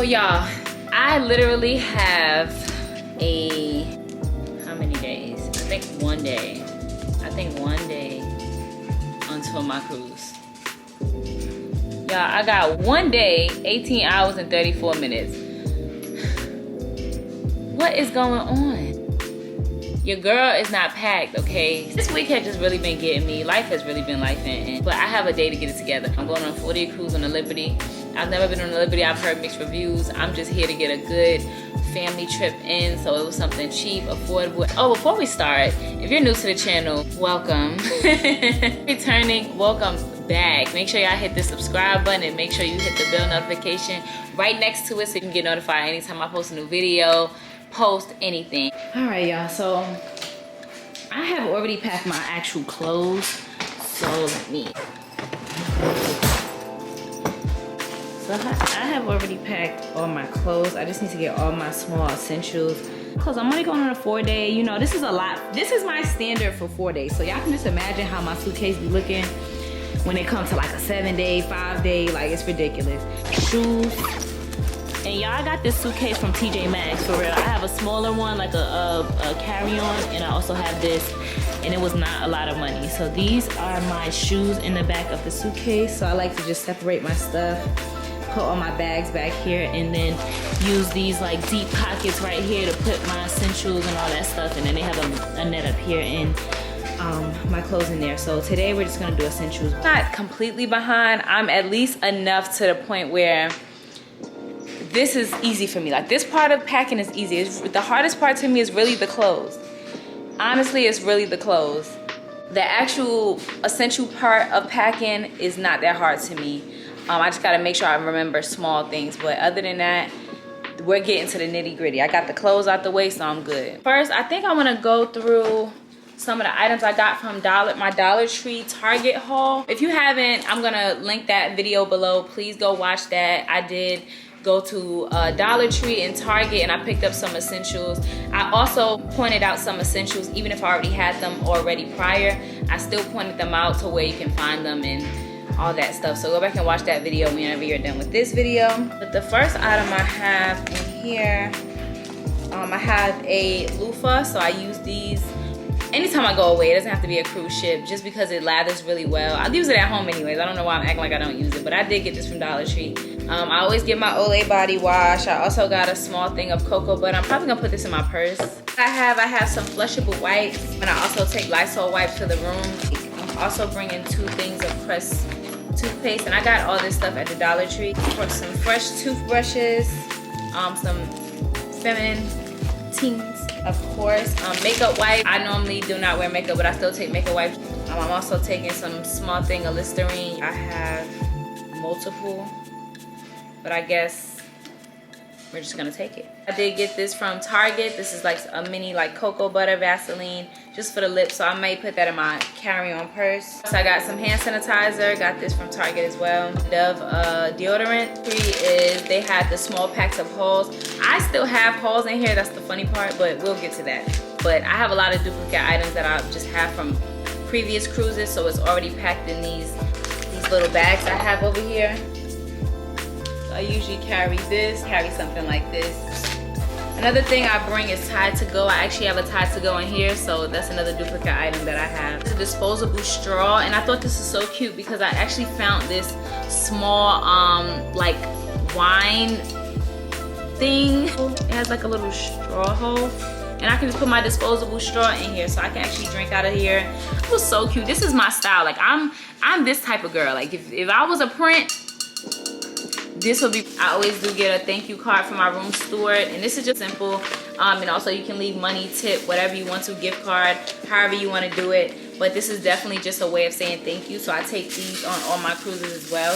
y'all, I literally have how many days? I think one day until my cruise. Y'all, I got 1 day, 18 hours and 34 minutes. What is going on? Your girl is not packed, okay? This week has just really been getting me. Life has really been lifing, but I have a day to get it together. I'm going on a 4-day cruise on the Liberty. I've never been on the Liberty. I've heard mixed reviews. I'm just here to get a good family trip in, so it was something cheap, affordable. Oh, before we start, if you're new to the channel, welcome. Returning, welcome back. Make sure y'all hit the subscribe button and make sure you hit the bell notification right next to it so you can get notified anytime I post a new video, post anything. All right, y'all, so I have already packed my actual clothes, so let me. So I have already packed all my clothes. I just need to get all my small essentials. Cause I'm only going on a 4-day. You know, this is a lot. This is my standard for 4 days. So y'all can just imagine how my suitcase be looking when it comes to like a 7-day, 5-day, like it's ridiculous. Shoes. And y'all, I got this suitcase from TJ Maxx, for real. I have a smaller one, like a carry-on, and I also have this, and it was not a lot of money. So these are my shoes in the back of the suitcase. So I like to just separate my stuff, put all my bags back here, and then use these like deep pockets right here to put my essentials and all that stuff. And then they have a net up here and my clothes in there. So today we're just gonna do essentials. Not completely behind. I'm at least enough to the point where this is easy for me. Like, this part of packing is easy. The hardest part to me is really the clothes. Honestly, it's really the clothes. The actual essential part of packing is not that hard to me. I just gotta make sure I remember small things. But other than that, we're getting to the nitty gritty. I got the clothes out the way, so I'm good. First, I think I wanna go through some of the items I got from my Dollar Tree Target haul. If you haven't, I'm gonna link that video below. Please go watch that. I did go to Dollar Tree and Target, and I picked up some essentials. I also pointed out some essentials, even if I already had them already prior. I still pointed them out to where you can find them and all that stuff. So go back and watch that video whenever you're done with this video. But the first item I have in here, I have a loofah. So I use these anytime I go away. It doesn't have to be a cruise ship, just because it lathers really well. I use it at home anyways. I don't know why I'm acting like I don't use it, but I did get this from Dollar Tree. I always get my Olay body wash. I also got a small thing of cocoa butter. I'm probably gonna put this in my purse. I have some flushable wipes, and I also take Lysol wipes to the room. I'm also bringing 2 things of Crest toothpaste, and I got all this stuff at the Dollar Tree. For some fresh toothbrushes, some feminine teens, of course. Makeup wipes. I normally do not wear makeup, but I still take makeup wipes. I'm also taking some small thing of Listerine. I have multiple, but I guess we're just gonna take it. I did get this from Target. This is like a mini like cocoa butter Vaseline just for the lips, so I may put that in my carry-on purse. So I got some hand sanitizer. Got this from Target as well. Dove deodorant. They had the small packs of Halls. I still have Halls in here. That's the funny part, but we'll get to that. But I have a lot of duplicate items that I just have from previous cruises, so it's already packed in these little bags I have over here. I usually carry something like this. Another thing I bring is Tide to Go. I actually have a Tide to Go in here, so that's another duplicate item that I have. It's a disposable straw, and I thought this is so cute because I actually found this small like wine thing. It has like a little straw hole, and I can just put my disposable straw in here, so I can actually drink out of here. It was so cute. This is my style. Like, I'm this type of girl. Like, if I was a print, this will be. I always do get a thank you card from my room steward, and this is just simple. And also you can leave money, tip, whatever you want to, gift card, however you want to do it. But this is definitely just a way of saying thank you. So I take these on all my cruises as well.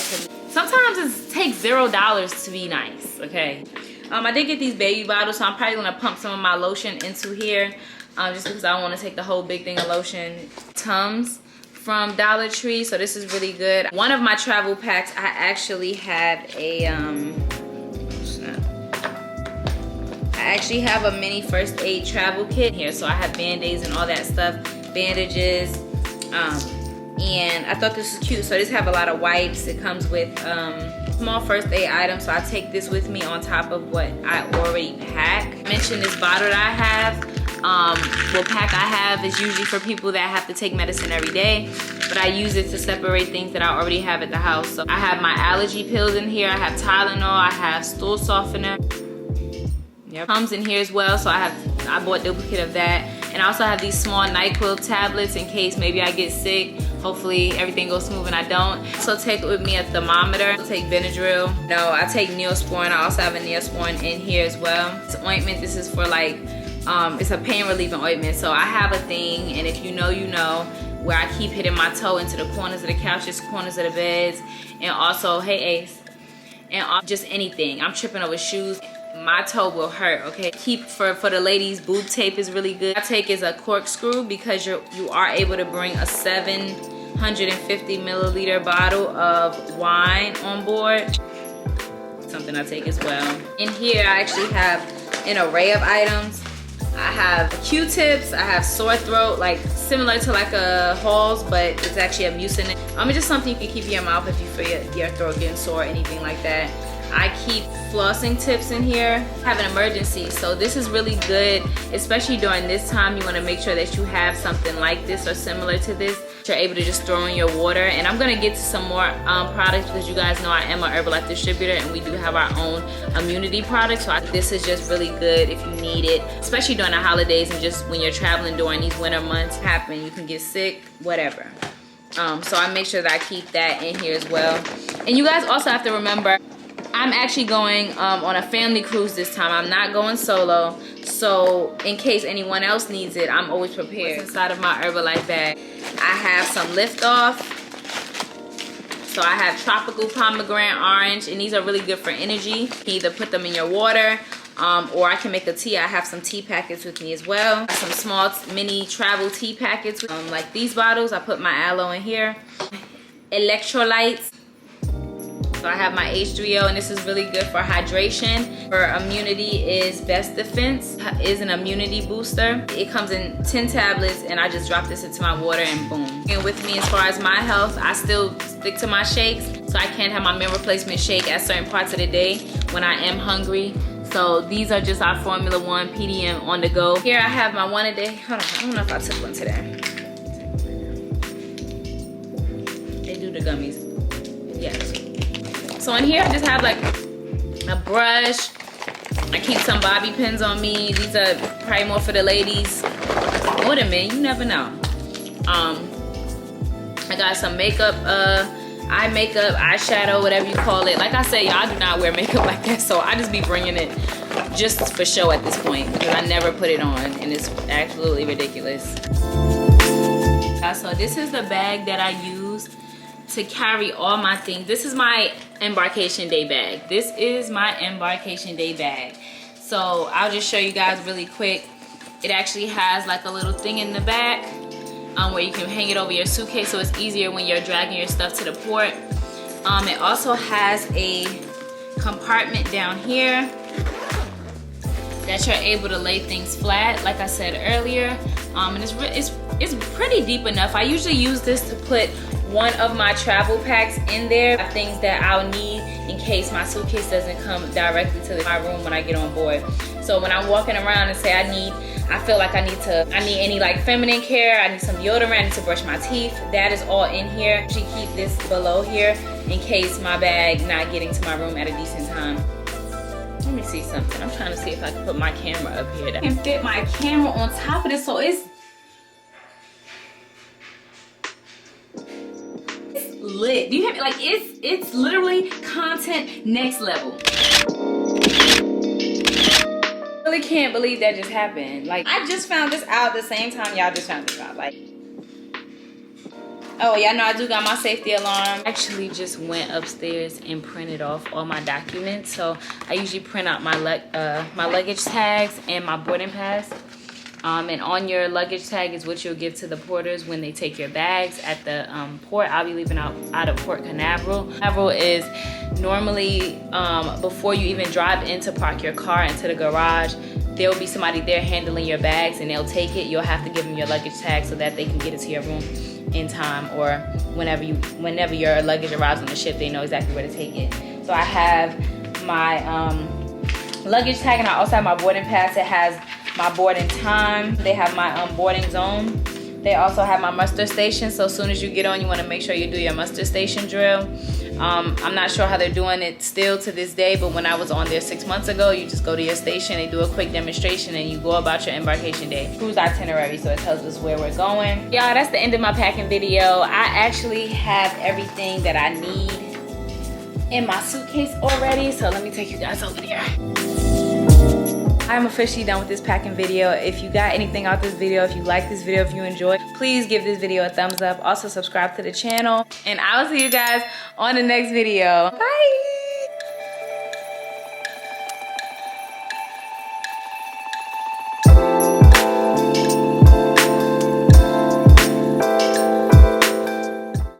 Sometimes it takes $0 to be nice, okay? I did get these baby bottles, so I'm probably gonna pump some of my lotion into here, just because I don't want to take the whole big thing of lotion. Tums from Dollar Tree, so this is really good. One of my travel packs, I actually have a I actually have a mini first aid travel kit here, so I have band-aids and all that stuff, bandages, And I thought this was cute. So this have a lot of wipes. It comes with small first aid items. So I take this with me on top of what I already pack. I mentioned this bottle that I have. What pack I have is usually for people that have to take medicine every day, but I use it to separate things that I already have at the house. So I have my allergy pills in here, I have Tylenol, I have stool softener. Yep. Comes in here as well, so I bought a duplicate of that. And I also have these small NyQuil tablets in case maybe I get sick. Hopefully everything goes smooth and I don't. So take with me a thermometer. I'll take Benadryl. No, I take Neosporin. I also have a Neosporin in here as well. This ointment, this is for like, it's a pain relieving ointment. So I have a thing, and if you know, you know, where I keep hitting my toe into the corners of the couches, corners of the beds, and also, hey Ace, and just anything. I'm tripping over shoes. My toe will hurt, okay? Keep for the ladies, boob tape is really good. I take is a corkscrew because you are able to bring a 750 milliliter bottle of wine on board. Something I take as well. In here, I actually have an array of items. I have Q-tips, I have sore throat, like similar to like a Halls, but it's actually a mucin. It's just something you can keep in your mouth if you feel your throat getting sore or anything like that. I keep flossing tips in here. I have an emergency, so this is really good, especially during this time. You want to make sure that you have something like this or similar to this. You're able to just throw in your water. And I'm gonna get to some more products because you guys know I am an Herbalife distributor and we do have our own immunity products. So this is just really good if you need it, especially during the holidays and just when you're traveling during these winter months. You can get sick, whatever. So I make sure that I keep that in here as well. And you guys also have to remember, I'm actually going on a family cruise this time. I'm not going solo. So in case anyone else needs it, I'm always prepared. What's inside of my Herbalife bag? I have some Lift Off. So I have tropical pomegranate orange, and these are really good for energy. You can either put them in your water, or I can make a tea. I have some tea packets with me as well. Some small mini travel tea packets, like these bottles. I put my aloe in here. Electrolytes. So I have my H3O, and this is really good for hydration. For immunity is Best Defense, is an immunity booster. It comes in 10 tablets, and I just drop this into my water and boom. And with me as far as my health, I still stick to my shakes. So I can have my meal replacement shake at certain parts of the day when I am hungry. So these are just our Formula 1 PDM on the go. Here I have my one a day. Hold on, I don't know if I took one today. They do the gummies. Yes. So in here I just have like a brush. I keep some bobby pins on me. These are probably more for the ladies or the men, you never know. I got some makeup, eye makeup, eyeshadow, whatever you call it. Like I said, y'all do not wear makeup like that, so I just be bringing it just for show at this point because I never put it on and it's absolutely ridiculous. So this is the bag that I use to carry all my things. This is my Embarkation Day bag. This is my Embarkation Day bag. So I'll just show you guys really quick. It actually has like a little thing in the back where you can hang it over your suitcase so it's easier when you're dragging your stuff to the port. It also has a compartment down here that you're able to lay things flat, like I said earlier. And it's pretty deep enough. I usually use this to put one of my travel packs in there, things that I'll need in case my suitcase doesn't come directly to my room when I get on board. So when I'm walking around and say I feel like I need any like feminine care, I need some deodorant, I need to brush my teeth, that is all in here. I should keep this below here in case my bag not getting to my room at a decent time. Let me see something. I'm trying to see if I can put my camera up here. I can fit my camera on top of this, so it's lit. Do you hear me? Like it's literally content next level. I really can't believe that just happened. Like I just found this out the same time y'all just found this out. Like, oh, y'all know I do got my safety alarm. I actually just went upstairs and printed off all my documents. So I usually print out my luggage tags and my boarding pass. And on your luggage tag is what you'll give to the porters when they take your bags at the port. I'll be leaving out of Port Canaveral. Canaveral is normally before you even drive in to park your car into the garage, there will be somebody there handling your bags and they'll take it. You'll have to give them your luggage tag so that they can get it to your room. in time, or whenever your luggage arrives on the ship, they know exactly where to take it. So I have my luggage tag, and I also have my boarding pass. It has my boarding time. They have my boarding zone. They also have my muster station, so as soon as you get on, you want to make sure you do your muster station drill. I'm not sure how they're doing it still to this day, but when I was on there 6 months ago, you just go to your station, they do a quick demonstration, and you go about your embarkation day cruise itinerary, so it tells us where we're going. Y'all, that's the end of my packing video. I actually have everything that I need in my suitcase already, so let me take you guys over there. I'm officially done with this packing video. If you got anything out this video, if you like this video, if you enjoyed, please give this video a thumbs up. Also subscribe to the channel, and I'll see you guys on the next video. Bye.